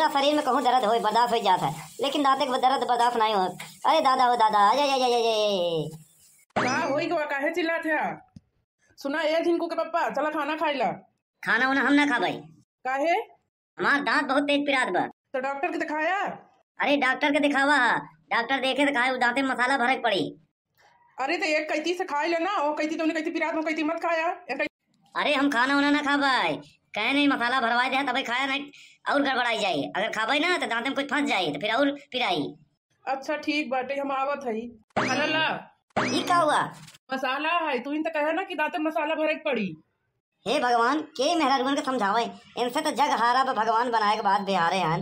पूरा शरीर में कहूँ दर्द हो बर्दाश्त हो जाता है, लेकिन दांत के दर्द बर्दाश्त नहीं हो। अरे दादा हो दादा, अजय अजय अजय का होई गवा काहे चिल्लात है? सुना ए झिनको के पप्पा चला खाना खाइला। खाना वाना हम ना खा भाई, काहे? हमार दांत बहुत तेज पिरात बा। तो डॉक्टर के दिखाया? अरे डॉक्टर के दिखावा, डॉक्टर देखे तो खाए दांते में मसाला भरक पड़ी। अरे तो एक कैती से खाई लेना, ओ कैती तुमने कैती पिरात में कैती मत खाया। अरे हम खाना वाना ना खा भाई, कहे नहीं मसाला भरवाए दे तभी खाया नहीं और गड़बड़ाई जाए। अगर खाबे ना तो दांते में कुछ फंस जाए तो फिर और पिराई। अच्छा ठीक बाटे, हम आवत हई। खाना ला। ये क्या हुआ? मसाला है, तू इन तो कहे ना कि दांते में मसाला भरक पड़ी। हे भगवान के मेहरबान के समझावे, इनसे तो जग हारा पर भगवान बनाए के बाद बिहारे हैं।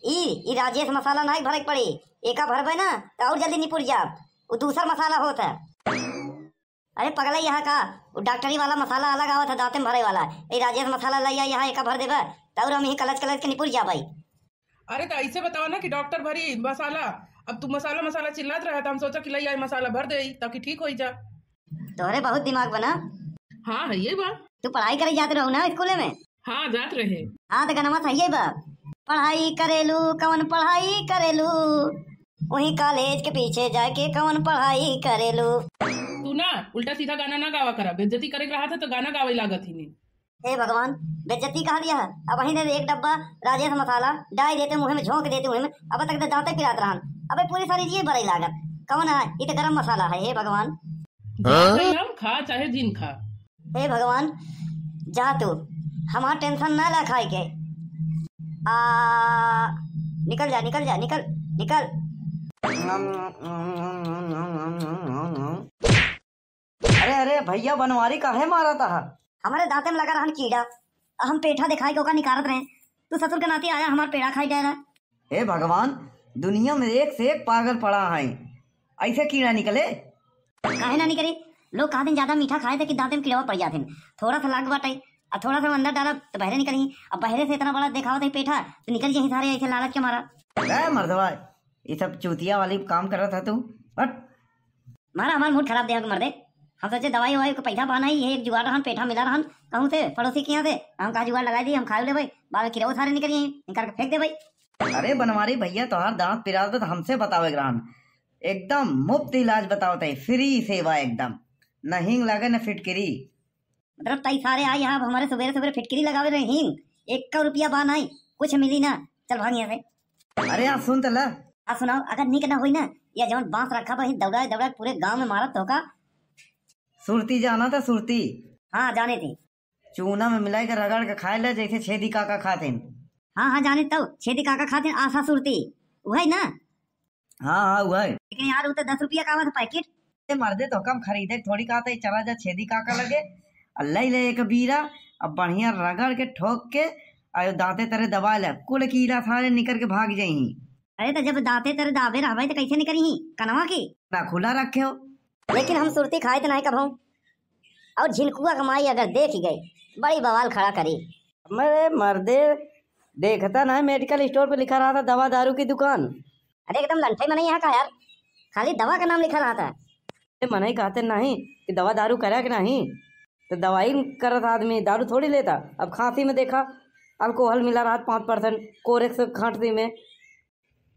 ई राजेश मसाला नहीं भरक पड़ी, एका भरबे ना तो और जल्दी निपुर जा। वो दूसरा मसाला होता है। अरे पगला यहाँ का वो डॉक्टरी वाला मसाला अलग आवत है दांते में भरे वाला, ये राजेश मसाला लिया यहाँ एका भर देबा तो हम ही कलच कलच के निपुर जा भाई। अरे तो ऐसे बताओ ना कि डॉक्टर भरी मसाला, अब तू मसाला मसाला चिल्लात रहा था, हम सोचा कि लई आई मसाला भर दे ताकि ठीक हो जा। तोहरे बहुत दिमाग बना। हाँ है ये बात। तू पढ़ाई करे जाते रहो ना स्कूल में? हाँ जात रहे। हाँ तो गनमा सही है बा। पढ़ाई करेलू कवन पढ़ाई करेलू, वही कॉलेज के पीछे जाके कवन पढ़ाई करेलू। तू ना उल्टा सीधा गाना ना गावा करा, बेइज्जती करे रहा था तो गाना गावे लागत ही नहीं। हे भगवान बेइज्जती कहा दिया है। अब वही ने एक डब्बा राजेश मसाला डाल देते मुँह में, झोंक देते मुँह में, अब तक तो दांते पिरात रहन। अबे पूरी सारी जी बड़ी लागत कौन है? ये तो गरम मसाला है। हे भगवान खा चाहे जिन खा। हे भगवान जा तू हमार टेंशन ना ला खाए के। निकल जा निकल जा निकल निकल। अरे अरे भैया बनवारी काहे मारा था? हमारे दांते में लगा रहन कीड़ा, हम पेठा दिखाई के ओका निकारत रहे, तू ससुर के नाते आया हमार पेड़ा खाई जाएगा। हे भगवान दुनिया में एक से एक पागल पड़ा है, ऐसे कीड़ा निकले? काहे ना निकले? लोग कहा दिन ज्यादा मीठा खाए थे कि दांते में कीड़ा पड़ जाते, थोड़ा सा लाग बाटे और थोड़ा सा अंदर डाला तो बहरे निकली। अब बहरे से इतना बड़ा देखा होता पेठा तो निकल जाए सारे, ऐसे लालच के मारा। मर्दवा ये सब चूतिया वाली काम कर रहा था तू। बट मारा हमारा मूड खराब देगा मर्दे। हम सोचे दवाई ववाई को पैसा पाना ही, ये एक जुगाड़ रहन पेठा मिला रहन कहूँ से पड़ोसी के यहाँ से, हम कहा जुगाड़ लगा दी, हम खा ले भाई, बाल कीड़ा सारे निकल निकाल के फेंक दे भाई। अरे बनवारी भैया तोहार दांत पिरा तो हमसे बतावे ग्रहण, एकदम मुफ्त इलाज बताओ, फ्री सेवा एकदम, न हिंग लगे न फिटकरी। मतलब तई सारे आए यहाँ हमारे सवेरे सवेरे फिटकरी लगावे रहे, हिंग 1 रुपया बा नहीं, कुछ मिली ना, चल भाग यहाँ से। अरे आप सुन तला आप सुनाओ, अगर निक ना हुई ना या जवन बांस रखा भाई दौड़ा दौड़ा पूरे गांव में मारा तो का। सुरती जाना था सुरती? हाँ जाने थी। चूना में मिलाई कर रगड़ के खाए ले जैसे छेदी काका खाते। हाँ हाँ जाने तो छेदी काका खाते आशा सुरती वही ना। हाँ हाँ वही, लेकिन यार वो तो 10 रुपया का पैकेट। मर्दे तो कम खरीदे थोड़ी कहते है, चला जा छेदी काका लगे अल्लाह ले एक बीरा, अब बढ़िया रगड़ के ठोक के आयो दांते तरह दबा ले, कुल कीड़ा सारे निकल के भाग जाई। अरे तो जब दांते तरह दाबे रहा तो कैसे निकली कनवा की ना खुला रखे हो। लेकिन हम सुरती खाए तो नहीं कब और झिनकुआ कमाई अगर देख गई बड़ी बवाल खड़ा करी। मेरे मर्दे देखता ना मेडिकल स्टोर पे लिखा रहा था दवा दारू की दुकान। अरे एकदम लंठे में नहीं यहाँ का यार, खाली दवा का नाम लिखा रहा था। मना ही कहते नहीं कि दवा दारू करे कि नहीं, तो दवाई करता आदमी दारू थोड़ी लेता। अब खांसी में देखा अल्कोहल मिला रहा 5% कोरेक्स खांसी में,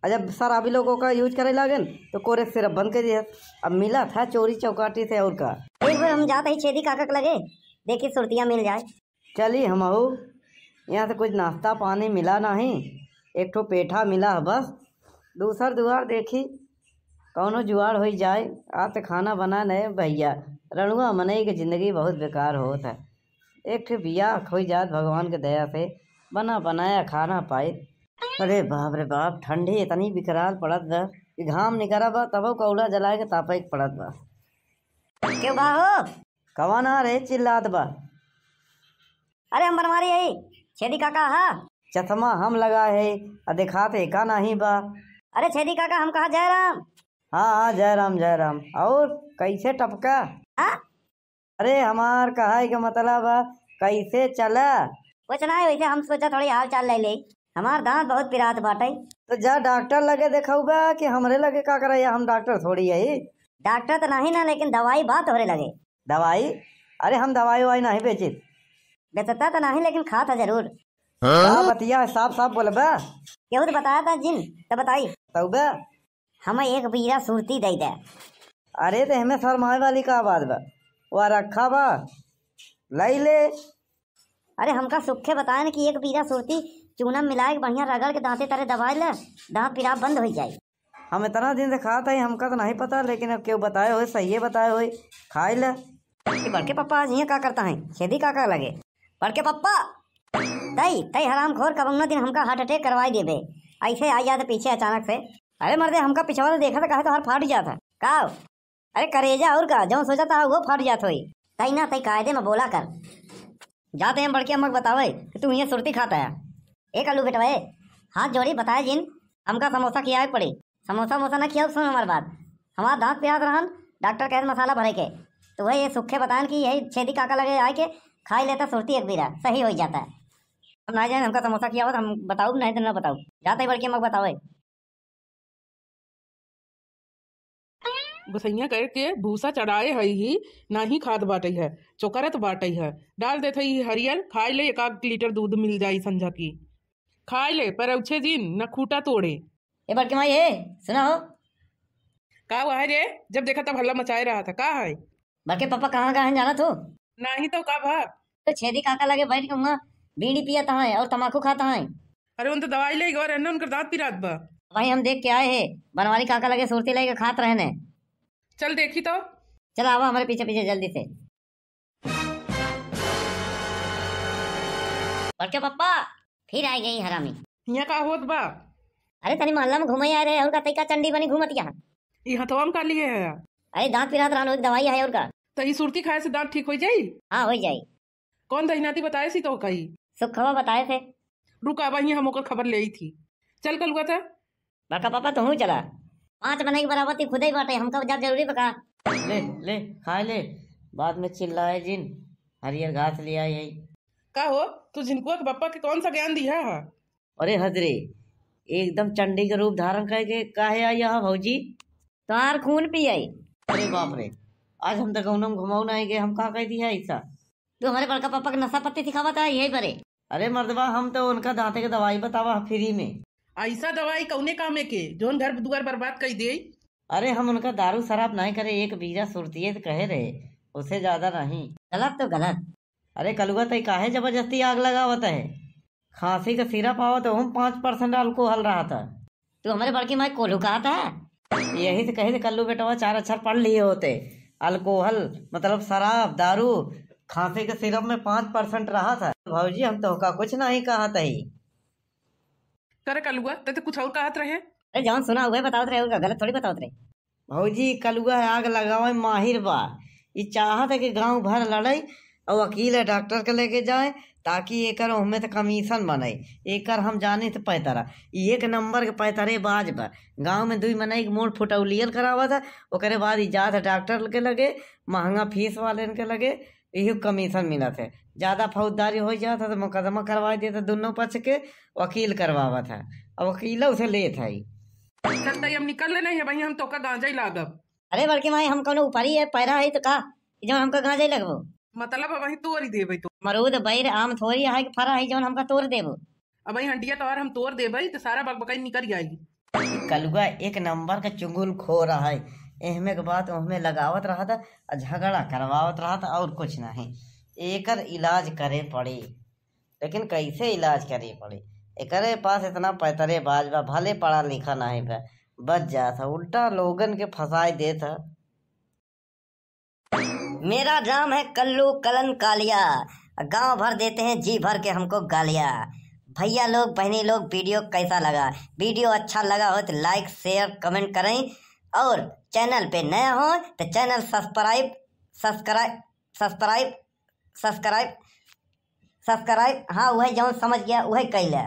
जब शराबी लोगों का यूज करे लागन तो कोरेक्स सिर्फ बंद कर दिया। अब मिला था चोरी चौकाटी से और का। एक बार हम जाते ही छेदी काका लगे देखी सुरतियाँ मिल जाए। चली हम यहाँ से कुछ नाश्ता पानी मिला नहीं, एक ठो पेठा मिला है बस, दूसर दुआर देखी कौनो जुआड़ हो जाए। आज तो खाना बना नहीं भैया, रणुआ मनई की जिंदगी बहुत बेकार होता है। एक ठो बिया हो जात भगवान के दया से बना बनाया खाना पाए। अरे बाप रे बाप ठंडी इतनी बिकराल पड़त बा कि घाम निकरा बा तब कौड़ा जलाए के तापे पड़त बा। क्यों बा हो कवा ना रे चिल्लात बा? अरे हम बनवारी है छेदी काका। हाँ चश्मा हम लगा है और दिखाते का नहीं बा। अरे छेदी काका हम कहा जय राम। हाँ हाँ जय राम जय राम। और कैसे टपका? हाँ अरे हमार कहा के मतलब कैसे चला? कुछ ना वैसे हम सोचा थोड़ी हाल चाल ले हमार दांत बहुत पिरात बाटे। तो जा डॉक्टर लगे देखाऊगा कि हमरे लगे का करे? हम डॉक्टर थोड़ी है। डॉक्टर तो नहीं ना, लेकिन दवाई बात हो लगे। दवाई? अरे हम दवाई ववाई नहीं बेचे। बेचता तो नहीं लेकिन खाता जरूर। का बतिया साफ साफ बोलबे। केहू तो बताया था जिन तो बताई। तौबे हमें एक बीरा सुरती दे दे। अरे तो हमें शरमाए वाली का बात बा, वह रखा बा लई ले। अरे हमका सुखे बताया ना कि एक बीरा सुरती चूना मिला के बढ़िया रगड़ के दांते तारे दबाए ले, दांत पिराब बंद हो जाए। हम इतना दिन से खाता है, हमका तो नहीं पता, लेकिन अब क्यों बताए हो, सही है बताए हो, खाए ले। बड़के पप्पा आज यहाँ का करता है, छेदी का लगे। बड़के पप्पा तई तई हराम खोर कबंगना दिन हमका हार्ट अटैक करवाई देबे। ऐसे आ जाते पीछे अचानक से। अरे मर्दे हमका पिछवा तो देखा था, कहे तो हर फाट जाता का। अरे करेजा और का जो सोचा था वो फाट जात होई। तई ना तई कायदे में बोला कर। जाते हैं बड़के अम्मक बतावे कि तू यहाँ सुरती खाता है। एक आलू बेटवाए हाथ जोड़ी बताए जिन हमका समोसा खिया पड़ी। समोसा मोसा ना खिया, सुन हमारी बात। हमारा दांत प्याज रहन, डॉक्टर कहे मसाला भरे के, तो वही ये सुखे बताएं कि यही छेदी काका लगे आए के खाई लेता सुरती एक बीरा सही हो जाता है। अब ना जाए हमका समोसा किया हो तो हम बताऊ नहीं तो ना बताऊ। जाते ही बड़के अम्मक बतावे। गोसैया करके भूसा चढ़ाए है ही ना ही खाद बाटे है, चोकरत बाटे है, डाल देते ही हरियर खाए ले। 1 लीटर दूध मिल जाई संझा की, खाए ले पर अच्छे दिन न खूटा तोड़े। ए बड़के माई ए सुना हो। का हुआ है रे? जब देखा तब हल्ला मचाए रहा था, का है? बड़के पापा कहाँ कहाँ जाना तो? नहीं तो का भाग। तो छेदी काका लगे बैठ के वहाँ बीड़ी पियाता है और तम्बाकू खाता है। अरे उन तो दवाई ले गए रहने, उनकर दांत पिरात बा। वही हम देख के आए हैं, बनवारी काका लगे सुरती लेके खात रहने। चल देखी तो। चलो आवा हमारे पीछे पीछे जल्दी से। बड़के पप्पा फिर आ गई हरामी। यहाँ का होत बा? अरे तनी मोहल्ला में घूमे आ रहे और का तैका चंडी बनी घूमत यहाँ। ये हथवा में का लिए है? अरे दांत पिरात रहनो, एक दवाई है और का। तो ये सुरती खाए से दांत ठीक हो जाई? हाँ हो जाई। कौन दहीनाती बताए सी तो कही? सुखवा बताए थे। रुका वही हम ओकर खबर ले आई थी। चल कल हुआ था। बड़का पापा तो हूँ चला 5 बने की बराबर खुद ही बाटे, हमका जब जरूरी बका। ले ले खाए ले, बाद में चिल्लाए जिन हरियर घास लिया यही। का हो तू झिनकुआ के पप्पा के कौन सा ज्ञान दिया है? अरे हजरे एकदम चंडी के रूप धारण करके काहे आई यहाँ भौजी? तुम्हार खून पियाई। अरे बाप रे, आज हम तो गौनम घुमाऊ नहीं गए, हम कहा कह दिया ऐसा? तू हमारे बड़का पापा के नशा पत्ती सिखावा था यही बरे। अरे मर्दबा हम तो उनका दांते के दवाई बतावा फ्री में। ऐसा दवाई कौने कामे के जोन घर दुआर बर्बाद कर दे? अरे हम उनका दारू शराब नहीं करे, एक बीरा सुरती तो कहे रहे, उससे ज्यादा नहीं। गलत तो गलत। अरे कलुआ तय काहे जबरदस्ती आग लगावत है? खांसी का सिरप आओ तो हम 5% अल्कोहल रहा था। तू हमारे बड़की माई कोल्हू कहा था। यही से कहे थे कल्लू बेटवा 4 अक्षर पढ़ लिए होते। अल्कोहल मतलब शराब दारू, खांसी के सिरप में 5% रहा था। भाजी हम तो का कुछ नहीं कहा था ही। करे कलुआ तो कुछ और कहत रहे? अरे जौन सुना हुआ बतावत रहे, उनका गलत थोड़ी बतावत रहे। भौजी कलुआ आग लगावे माहिर बा, ये चाहत है कि गांव भर लड़े और वकील है डॉक्टर के लेके जाए ताकि एकर हमें तो कमीशन बने। एकर हम जाने तो पैतरा 1 नंबर के पैतरे बाज बा। गांव में 2 महीने के मोड़ फुटौलियल करावा था, ओकरे बाद इजात डॉक्टर के लगे, महंगा फीस वाले के लगे, यही कमीशन मिला थे। ज्यादा फौजदारी हो जाता तो मुकदमा करवा देता, दोनों पक्ष के वकील करवावा था और वकील उसे ले था। चलता हम निकल ले नहीं है भाई, हम तो का गांजा ही लागब। अरे बड़की माई हम कौन ऊपरी है पैरा है तो का जब हमका गांजा ही लगबो। मतलब वही तोड़ देबे तो मरूद बैर आम थोड़ी है कि फरा है जौन हमका तोड़ देबो। अब वही हंडिया तोर हम तोड़ देबे तो सारा बकबकाई निकल जाएगी। कलुआ 1 नंबर का चुंगुल खो रहा है, एहमे के बात हमें लगावत रहा था और झगड़ा करवावत रहा था और कुछ नहीं। एकर इलाज करे पड़े, लेकिन कैसे इलाज करे पड़े? एकरे पास इतना पैतरे बाज बा, भले पढ़ा लिखा नहीं बा, बच जाता उल्टा लोगन के फंसाए देता। मेरा नाम है कल्लू कलन कालिया, गांव भर देते हैं जी भर के हमको गालिया। भैया लोग बहनी लोग वीडियो कैसा लगा? वीडियो अच्छा लगा हो तो लाइक शेयर कमेंट करें, और चैनल पे नया हो तो चैनल सब्सक्राइब हाँ वही जो समझ गया वही कैला।